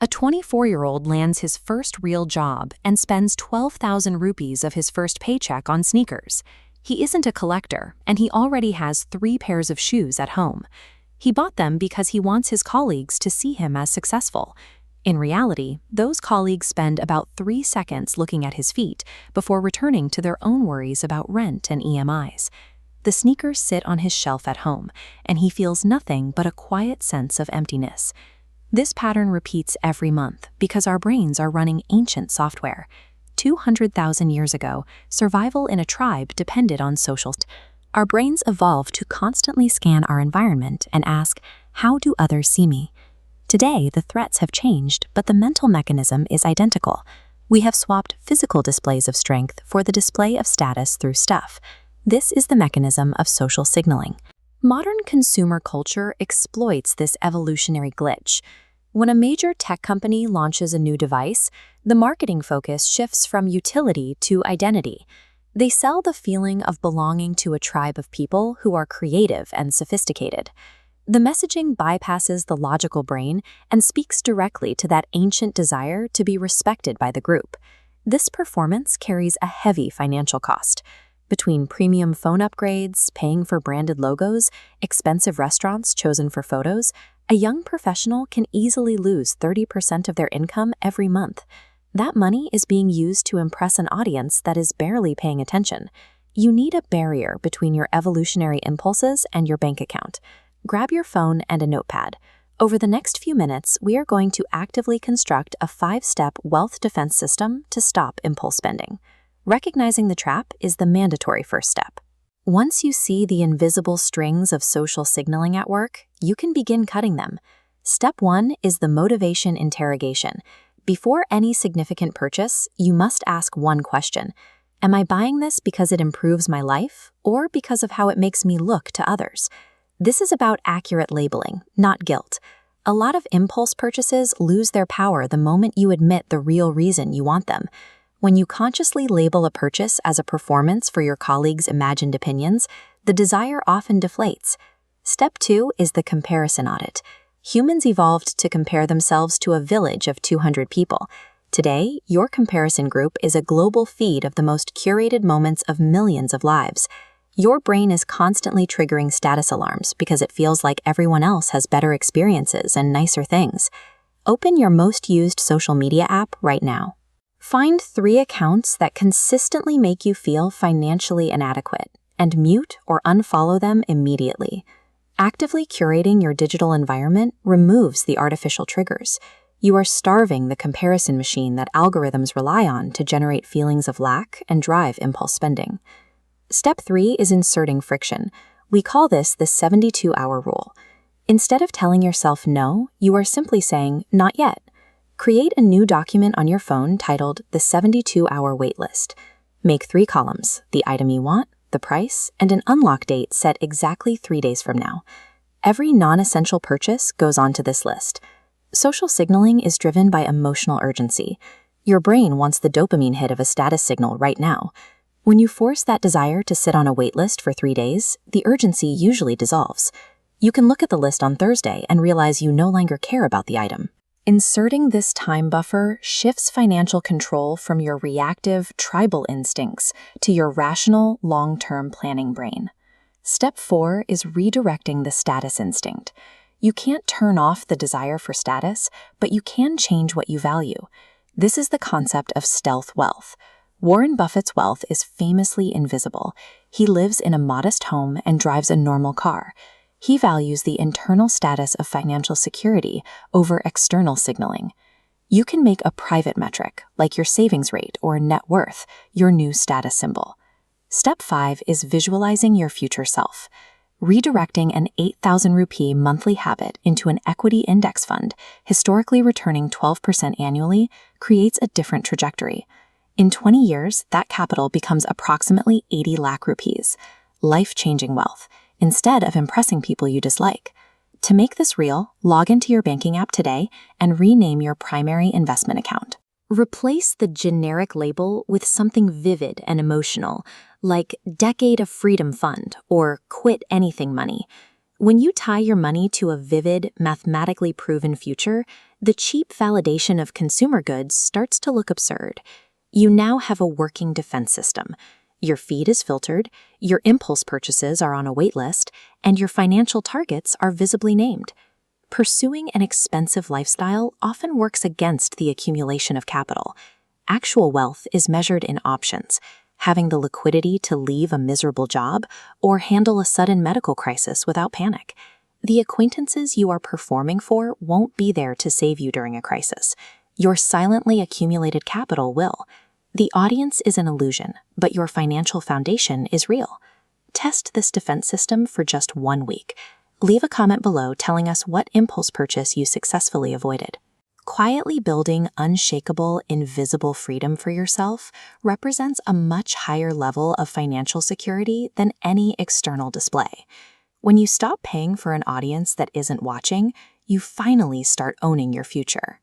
A 24-year-old lands his first real job and spends 12,000 rupees of his first paycheck on sneakers. He isn't a collector, and he already has 3 pairs of shoes at home. He bought them because he wants his colleagues to see him as successful. In reality, those colleagues spend about 3 seconds looking at his feet before returning to their own worries about rent and EMIs. The sneakers sit on his shelf at home, and he feels nothing but a quiet sense of emptiness. This pattern repeats every month because our brains are running ancient software. 200,000 years ago, survival in a tribe depended on social. Our brains evolved to constantly scan our environment and ask, how do others see me? Today, the threats have changed, but the mental mechanism is identical. We have swapped physical displays of strength for the display of status through stuff. This is the mechanism of social signaling. Modern consumer culture exploits this evolutionary glitch. When a major tech company launches a new device, the marketing focus shifts from utility to identity. They sell the feeling of belonging to a tribe of people who are creative and sophisticated. The messaging bypasses the logical brain and speaks directly to that ancient desire to be respected by the group. This performance carries a heavy financial cost. Between premium phone upgrades, paying for branded logos, expensive restaurants chosen for photos, a young professional can easily lose 30% of their income every month. That money is being used to impress an audience that is barely paying attention. You need a barrier between your evolutionary impulses and your bank account. Grab your phone and a notepad. Over the next few minutes, we are going to actively construct a 5-step wealth defense system to stop impulse spending. Recognizing the trap is the mandatory first step. Once you see the invisible strings of social signaling at work, you can begin cutting them. Step 1 is the motivation interrogation. Before any significant purchase, you must ask one question. Am I buying this because it improves my life or because of how it makes me look to others? This is about accurate labeling, not guilt. A lot of impulse purchases lose their power the moment you admit the real reason you want them. When you consciously label a purchase as a performance for your colleagues' imagined opinions, the desire often deflates. Step 2 is the comparison audit. Humans evolved to compare themselves to a village of 200 people. Today, your comparison group is a global feed of the most curated moments of millions of lives. Your brain is constantly triggering status alarms because it feels like everyone else has better experiences and nicer things. Open your most used social media app right now. Find 3 accounts that consistently make you feel financially inadequate and mute or unfollow them immediately. Actively curating your digital environment removes the artificial triggers. You are starving the comparison machine that algorithms rely on to generate feelings of lack and drive impulse spending. Step 3 is inserting friction. We call this the 72-hour rule. Instead of telling yourself no, you are simply saying, not yet. Create a new document on your phone titled the 72-hour waitlist. Make 3 columns, the item you want, the price, and an unlock date set exactly 3 days from now. Every non-essential purchase goes onto this list. Social signaling is driven by emotional urgency. Your brain wants the dopamine hit of a status signal right now. When you force that desire to sit on a waitlist for 3 days, the urgency usually dissolves. You can look at the list on Thursday and realize you no longer care about the item. Inserting this time buffer shifts financial control from your reactive, tribal instincts to your rational, long-term planning brain. Step 4 is redirecting the status instinct. You can't turn off the desire for status, but you can change what you value. This is the concept of stealth wealth. Warren Buffett's wealth is famously invisible. He lives in a modest home and drives a normal car. He values the internal status of financial security over external signaling. You can make a private metric, like your savings rate or net worth, your new status symbol. Step 5 is visualizing your future self. Redirecting an 8,000 rupee monthly habit into an equity index fund, historically returning 12% annually, creates a different trajectory. In 20 years, that capital becomes approximately 80 lakh rupees, life-changing wealth, instead of impressing people you dislike. To make this real, log into your banking app today and rename your primary investment account. Replace the generic label with something vivid and emotional, like Decade of Freedom Fund or Quit Anything Money. When you tie your money to a vivid, mathematically proven future, the cheap validation of consumer goods starts to look absurd. You now have a working defense system. Your feed is filtered, your impulse purchases are on a wait list, and your financial targets are visibly named. Pursuing an expensive lifestyle often works against the accumulation of capital. Actual wealth is measured in options: having the liquidity to leave a miserable job or handle a sudden medical crisis without panic. The acquaintances you are performing for won't be there to save you during a crisis. Your silently accumulated capital will. The audience is an illusion, but your financial foundation is real. Test this defense system for just 1 week. Leave a comment below telling us what impulse purchase you successfully avoided. Quietly building unshakable, invisible freedom for yourself represents a much higher level of financial security than any external display. When you stop paying for an audience that isn't watching, you finally start owning your future.